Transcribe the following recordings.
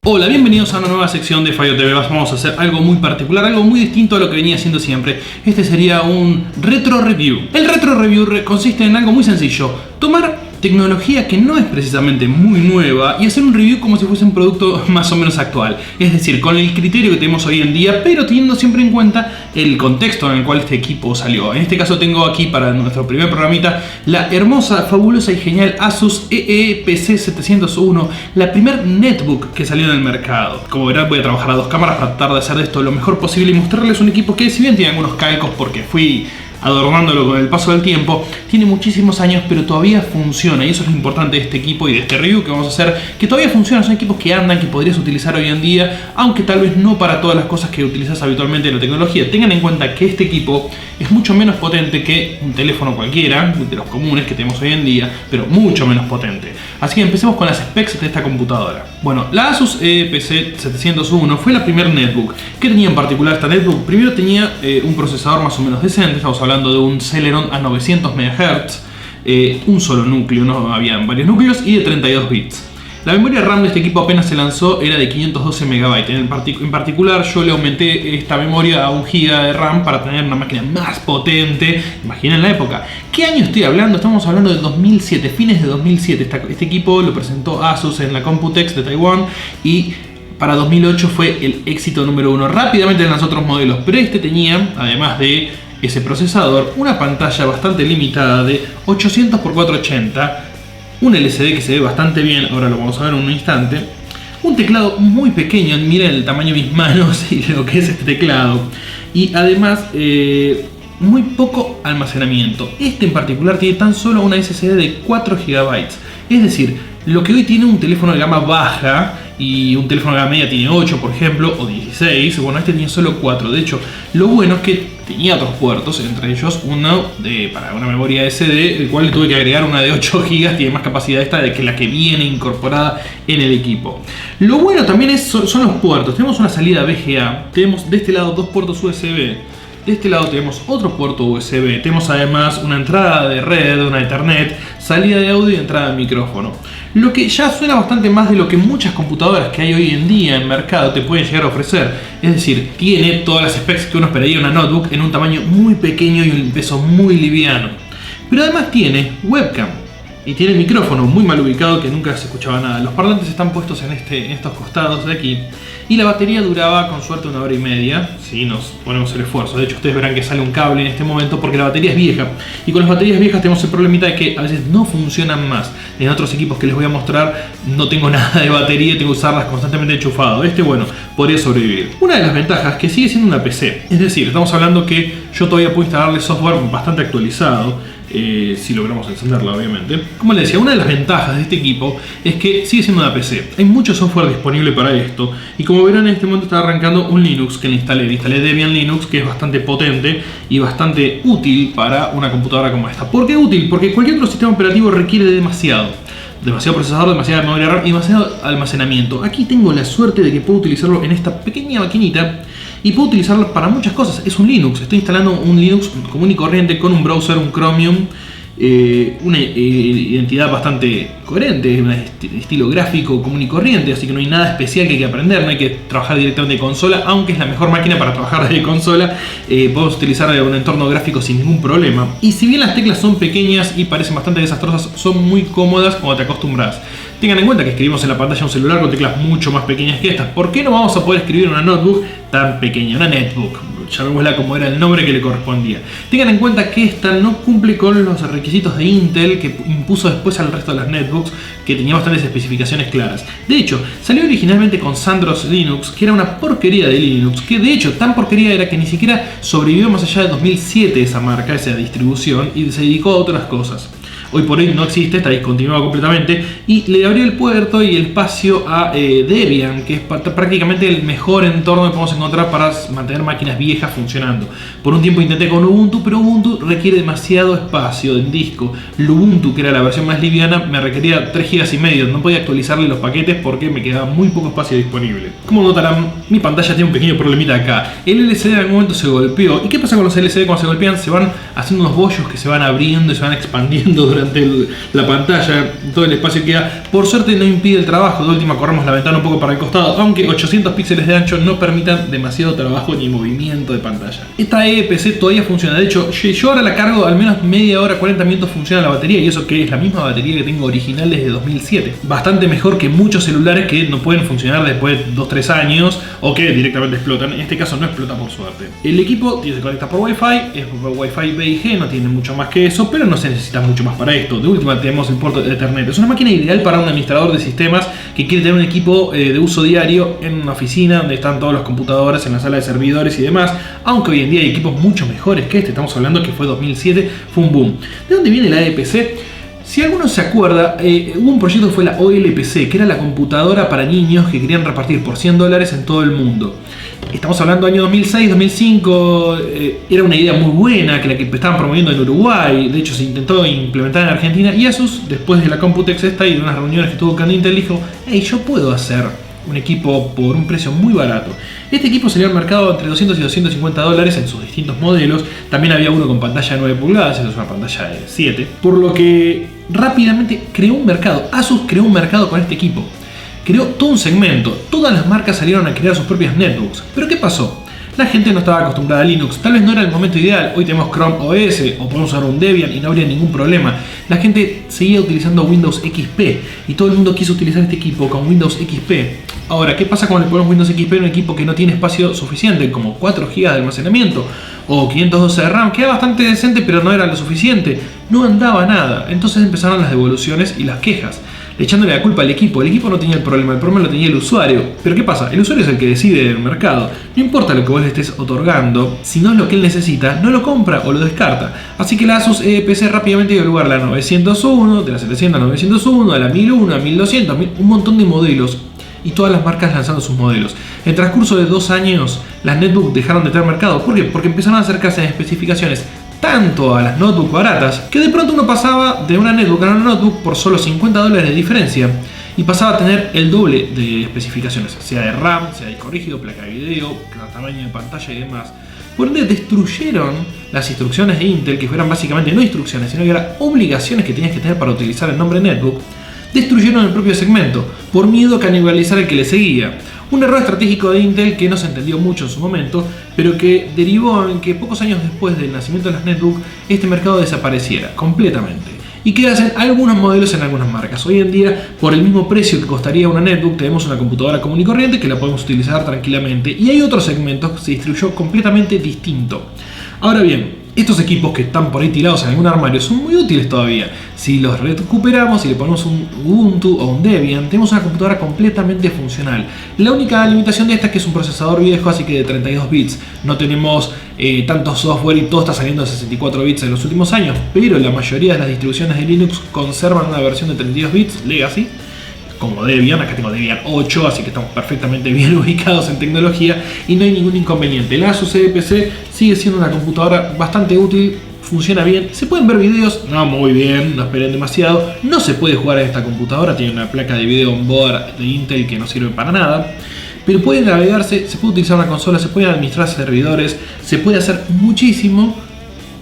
Hola, bienvenidos a una nueva sección de Fallo TV. Vamos a hacer algo muy particular, algo muy distinto a lo que venía haciendo siempre. Este sería un retro review. El retro review consiste en algo muy sencillo: tomar tecnología que no es precisamente muy nueva y hacer un review como si fuese un producto más o menos actual. Es decir, con el criterio que tenemos hoy en día, pero teniendo siempre en cuenta el contexto en el cual este equipo salió. En este caso tengo aquí para nuestro primer programita la hermosa, fabulosa y genial Asus EEPC 701, la primer netbook que salió en el mercado. Como verán, voy a trabajar a dos cámaras para tratar de hacer de esto lo mejor posible y mostrarles un equipo que, si bien tiene algunos calcos porque fui adornándolo con el paso del tiempo, tiene muchísimos años pero todavía funciona, y eso es lo importante de este equipo y de este review que vamos a hacer, que todavía funciona. Son equipos que andan, que podrías utilizar hoy en día, aunque tal vez no para todas las cosas que utilizas habitualmente en la tecnología. Tengan en cuenta que este equipo es mucho menos potente que un teléfono cualquiera, de los comunes que tenemos hoy en día, pero mucho menos potente. Así que empecemos con las specs de esta computadora. Bueno, la Asus EEPC 701 fue la primer netbook. ¿Qué tenía en particular esta netbook? Primero tenía un procesador más o menos decente. Estamos hablando de un Celeron a 900 MHz, un solo núcleo, no habían varios núcleos, y de 32 bits. La memoria RAM de este equipo apenas se lanzó era de 512 MB. En particular yo le aumenté esta memoria a 1 GB de RAM para tener una máquina más potente. Imaginen la época. ¿Qué año estoy hablando? Estamos hablando de 2007, fines de 2007. Este equipo lo presentó Asus en la Computex de Taiwán y para 2008 fue el éxito número 1. Rápidamente lanzó otros modelos, pero este tenía, además de ese procesador, una pantalla bastante limitada de 800x480, un LCD que se ve bastante bien, ahora lo vamos a ver en un instante, un teclado muy pequeño, miren el tamaño de mis manos y lo que es este teclado, y además muy poco almacenamiento. Este en particular tiene tan solo una SSD de 4 GB, es decir, lo que hoy tiene un teléfono de gama baja y un teléfono de gama media tiene 8, por ejemplo, o 16, bueno, este tiene solo 4. De hecho, lo bueno es que tenía otros puertos, entre ellos uno para una memoria SD, el cual le tuve que agregar una de 8 GB, tiene más capacidad esta de que la que viene incorporada en el equipo. Lo bueno también son los puertos. Tenemos una salida VGA, tenemos de este lado 2 puertos USB, de este lado tenemos otro puerto USB, tenemos además una entrada de red, una Ethernet, salida de audio y entrada de micrófono. Lo que ya suena bastante más de lo que muchas computadoras que hay hoy en día en mercado te pueden llegar a ofrecer. Es decir, tiene todas las specs que uno esperaría en una notebook en un tamaño muy pequeño y un peso muy liviano. Pero además tiene webcam y tiene micrófono muy mal ubicado que nunca se escuchaba nada. Los parlantes están puestos en estos costados de aquí. Y la batería duraba con suerte 1 hora y media, si nos ponemos el esfuerzo. De hecho, ustedes verán que sale un cable en este momento porque la batería es vieja. Y con las baterías viejas tenemos el problemita de que a veces no funcionan más. En otros equipos que les voy a mostrar no tengo nada de batería, tengo que usarlas constantemente enchufado. Este, bueno, podría sobrevivir. Una de las ventajas es que sigue siendo una PC. Es decir, estamos hablando que yo todavía puedo instalarle software bastante actualizado. Si logramos encenderla, obviamente. Como les decía, una de las ventajas de este equipo es que sigue siendo una PC. Hay mucho software disponible para esto. Y como verán, en este momento está arrancando un Linux que le instalé. Debian Linux, que es bastante potente y bastante útil para una computadora como esta. ¿Por qué útil? Porque cualquier otro sistema operativo requiere demasiado procesador, demasiada memoria RAM y demasiado almacenamiento. Aquí tengo la suerte de que puedo utilizarlo en esta pequeña maquinita y puedo utilizarlo para muchas cosas. Es un Linux, estoy instalando un Linux común y corriente con un browser, un Chromium, una identidad bastante coherente, un estilo gráfico común y corriente, así que no hay nada especial que hay que aprender, no hay que trabajar directamente de consola, aunque es la mejor máquina para trabajar de consola. Podemos utilizar un entorno gráfico sin ningún problema. Y si bien las teclas son pequeñas y parecen bastante desastrosas, son muy cómodas cuando te acostumbras. Tengan en cuenta que escribimos en la pantalla de un celular con teclas mucho más pequeñas que estas. ¿Por qué no vamos a poder escribir en una notebook tan pequeña, una netbook? Llamémosla como era el nombre que le correspondía. Tengan en cuenta que esta no cumple con los requisitos de Intel que impuso después al resto de las netbooks, que tenía bastantes especificaciones claras. De hecho, salió originalmente con Sandros Linux, que era una porquería de Linux, que de hecho tan porquería era que ni siquiera sobrevivió más allá de 2007 esa marca, esa distribución, y se dedicó a otras cosas. Hoy por hoy no existe, está discontinuado completamente, y le abrió el puerto y el espacio a Debian, que es prácticamente el mejor entorno que podemos encontrar para mantener máquinas viejas funcionando. Por un tiempo intenté con Ubuntu, pero Ubuntu requiere demasiado espacio en disco. Lubuntu, que era la versión más liviana, me requería 3,5 GB, no podía actualizarle los paquetes porque me quedaba muy poco espacio disponible. Como notarán, mi pantalla tiene un pequeño problemita acá. El LCD en algún momento se golpeó. ¿Y qué pasa con los LCD cuando se golpean? Se van haciendo unos bollos que se van abriendo y se van expandiendo ante la pantalla, todo el espacio que queda. Por suerte no impide el trabajo, de última corremos la ventana un poco para el costado, aunque 800 píxeles de ancho no permitan demasiado trabajo ni movimiento de pantalla. Esta EPC todavía funciona, de hecho yo ahora la cargo al menos media hora, 40 minutos funciona la batería, y eso que es la misma batería que tengo original desde 2007. Bastante mejor que muchos celulares que no pueden funcionar después de 2-3 años o que directamente explotan. En este caso no explota, por suerte. El equipo se conecta por Wi-Fi, es Wi-Fi B y G, no tiene mucho más que eso, pero no se necesita mucho más para esto. De última tenemos el puerto de Ethernet. Es una máquina ideal para un administrador de sistemas que quiere tener un equipo de uso diario en una oficina donde están todas las computadoras, en la sala de servidores y demás, aunque hoy en día hay equipos mucho mejores que este. Estamos hablando que fue 2007, fue un boom. ¿De dónde viene la EPC? Si alguno se acuerda, hubo un proyecto que fue la OLPC, que era la computadora para niños que querían repartir por $100 en todo el mundo. Estamos hablando del año 2006, 2005, era una idea muy buena que la que estaban promoviendo en Uruguay, de hecho se intentó implementar en Argentina, y Asus, después de la Computex esta y de unas reuniones que tuvo con Intel, dijo: hey, yo puedo hacer un equipo por un precio muy barato. Este equipo salió al mercado entre $200 y $250 en sus distintos modelos. También había uno con pantalla de 9 pulgadas, esa es una pantalla de 7, por lo que rápidamente creó un mercado. Asus creó un mercado con este equipo. Creó todo un segmento, todas las marcas salieron a crear sus propias netbooks. ¿Pero qué pasó? La gente no estaba acostumbrada a Linux, tal vez no era el momento ideal. Hoy tenemos Chrome OS o podemos usar un Debian y no habría ningún problema. La gente seguía utilizando Windows XP y todo el mundo quiso utilizar este equipo con Windows XP. Ahora, ¿qué pasa cuando le ponemos Windows XP en un equipo que no tiene espacio suficiente, como 4 GB de almacenamiento o 512 de RAM? Queda bastante decente, pero no era lo suficiente, no andaba nada. Entonces empezaron las devoluciones y las quejas, echándole la culpa al equipo. El equipo no tenía el problema lo tenía el usuario. Pero ¿qué pasa? El usuario es el que decide el mercado. No importa lo que vos le estés otorgando, si no es lo que él necesita, no lo compra o lo descarta. Así que la Asus EPC rápidamente dio lugar a la 901, de la 700 a 901, a la 1001, a 1200, un montón de modelos. Y todas las marcas lanzando sus modelos. En el transcurso de 2 años, las netbooks dejaron de tener mercado. ¿Por qué? Porque empezaron a acercarse en especificaciones tanto a las notebooks baratas, que de pronto uno pasaba de una netbook a una notebook por solo $50 de diferencia, y pasaba a tener el doble de especificaciones, sea de RAM, sea de disco rígido, placa de video, tamaño de pantalla y demás. Por ende destruyeron las instrucciones de Intel, que fueran básicamente no instrucciones, sino que eran obligaciones que tenías que tener para utilizar el nombre netbook. Destruyeron el propio segmento, por miedo a canibalizar el que le seguía. Un error estratégico de Intel que no se entendió mucho en su momento, pero que derivó en que pocos años después del nacimiento de las netbooks, este mercado desapareciera completamente. Y quedasen algunos modelos en algunas marcas. Hoy en día, por el mismo precio que costaría una netbook, tenemos una computadora común y corriente que la podemos utilizar tranquilamente. Y hay otros segmentos que se distribuyó completamente distinto. Ahora bien, estos equipos que están por ahí tirados en algún armario son muy útiles todavía. Si los recuperamos y le ponemos un Ubuntu o un Debian, tenemos una computadora completamente funcional. La única limitación de esta es que es un procesador viejo, así que de 32 bits. No tenemos tanto software y todo está saliendo de 64 bits en los últimos años, pero la mayoría de las distribuciones de Linux conservan una versión de 32 bits Legacy, como Debian. Acá tengo Debian 8, así que estamos perfectamente bien ubicados en tecnología y no hay ningún inconveniente. La Asus EPC sigue siendo una computadora bastante útil, funciona bien, se pueden ver videos, no muy bien, no esperen demasiado, no se puede jugar a esta computadora, tiene una placa de video on board de Intel que no sirve para nada, pero puede navegarse, se puede utilizar una consola, se pueden administrar servidores, se puede hacer muchísimo,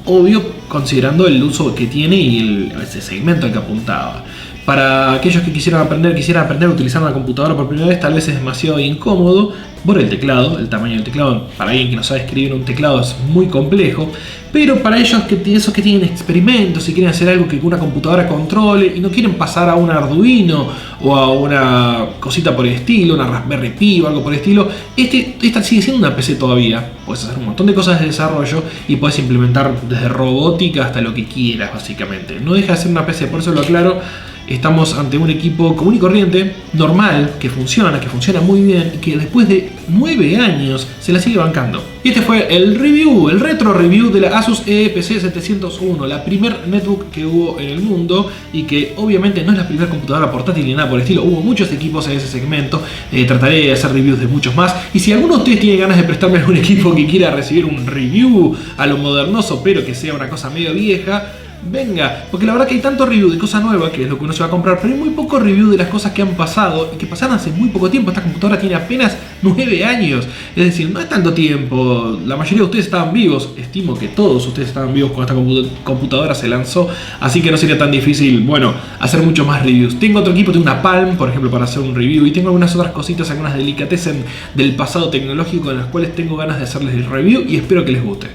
obvio considerando el uso que tiene y ese segmento al que apuntaba. Para aquellos que quisieran aprender a utilizar una computadora por primera vez, tal vez es demasiado incómodo por el teclado. El tamaño del teclado, para alguien que no sabe escribir un teclado, es muy complejo. Pero para esos que tienen experimentos y quieren hacer algo que una computadora controle y no quieren pasar a un Arduino o a una cosita por el estilo, una Raspberry Pi o algo por el estilo, esta sigue siendo una PC todavía. Puedes hacer un montón de cosas de desarrollo y puedes implementar desde robótica hasta lo que quieras, básicamente. No deja de ser una PC, por eso lo aclaro. Estamos ante un equipo común y corriente, normal, que funciona muy bien y que después de 9 años se la sigue bancando. Y este fue el retro review de la Asus EPC 701, la primer netbook que hubo en el mundo y que obviamente no es la primera computadora portátil ni nada por el estilo. Hubo muchos equipos en ese segmento, trataré de hacer reviews de muchos más. Y si alguno de ustedes tiene ganas de prestarme algún equipo que quiera recibir un review a lo modernoso pero que sea una cosa medio vieja, venga, porque la verdad que hay tanto review de cosas nuevas, que es lo que uno se va a comprar, pero hay muy poco review de las cosas que han pasado y que pasaron hace muy poco tiempo. Esta computadora tiene apenas 9 años, es decir, no es tanto tiempo. La mayoría de ustedes estaban vivos, estimo que todos ustedes estaban vivos cuando esta computadora se lanzó, así que no sería tan difícil, bueno, hacer muchos más reviews. Tengo otro equipo, tengo una Palm, por ejemplo, para hacer un review, y tengo algunas otras cositas, algunas delicatessen del pasado tecnológico en las cuales tengo ganas de hacerles el review y espero que les guste.